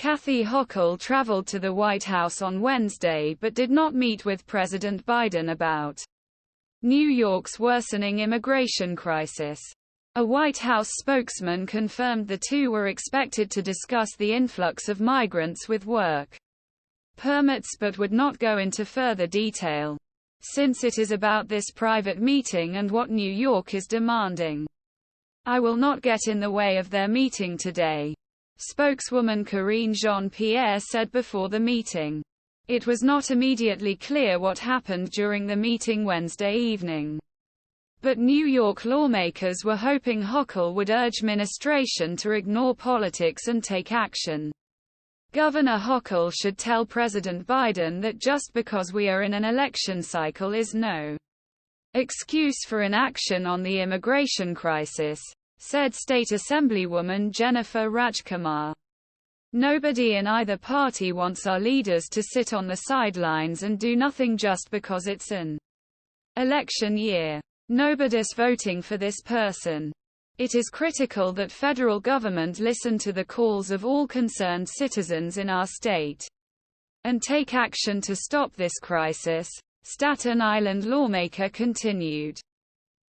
Kathy Hochul traveled to the White House on Wednesday but did not meet with President Biden about New York's worsening immigration crisis. A White House spokesman confirmed the two were expected to discuss the influx of migrants with work permits but would not go into further detail, since it is about this private meeting and what New York is demanding. I will not get in the way of their meeting today, spokeswoman Karine Jean-Pierre said before the meeting. It was not immediately clear what happened during the meeting Wednesday evening, but New York lawmakers were hoping Hochul would urge ministration to ignore politics and take action. Governor Hochul should tell President Biden that just because we are in an election cycle is no excuse for inaction on the immigration crisis, said State Assemblywoman Jenifer Rajkumar. Nobody in either party wants our leaders to sit on the sidelines and do nothing just because it's an election year. Nobody's voting for this person. It is critical that federal government listen to the calls of all concerned citizens in our state and take action to stop this crisis, Staten Island lawmaker continued.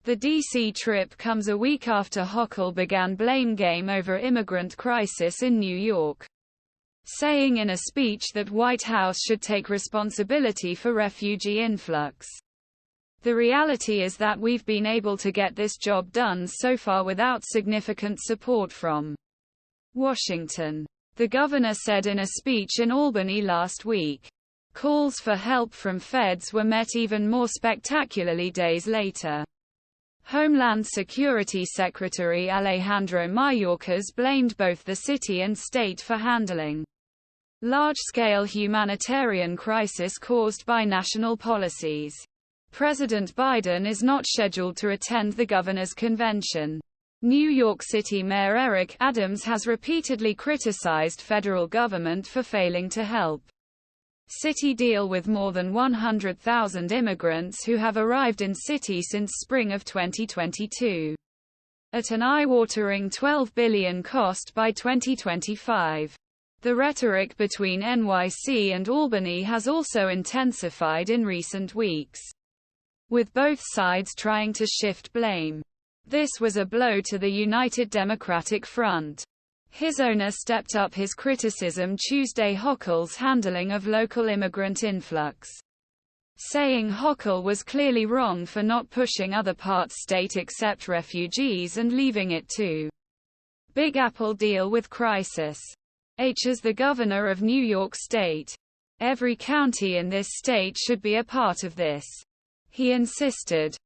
The D.C. trip comes a week after Hochul began blame game over immigrant crisis in New York, saying in a speech that White House should take responsibility for refugee influx. The reality is that we've been able to get this job done so far without significant support from Washington, the governor said in a speech in Albany last week. Calls for help from feds were met even more spectacularly days later. Homeland Security Secretary Alejandro Mayorkas blamed both the city and state for handling large-scale humanitarian crisis caused by national policies. President Biden is not scheduled to attend the governor's convention. New York City Mayor Eric Adams has repeatedly criticized federal government for failing to help city deal with more than 100,000 immigrants who have arrived in city since spring of 2022, at an eye-watering $12 billion cost by 2025. The rhetoric between NYC and Albany has also intensified in recent weeks, with both sides trying to shift blame. This was a blow to the United Democratic Front. Hizzoner stepped up his criticism Tuesday Hochul's handling of local immigrant influx, saying Hochul was clearly wrong for not pushing other parts state accept refugees and leaving it to Big Apple deal with crisis. As the governor of New York State, every county in this state should be a part of this, he insisted.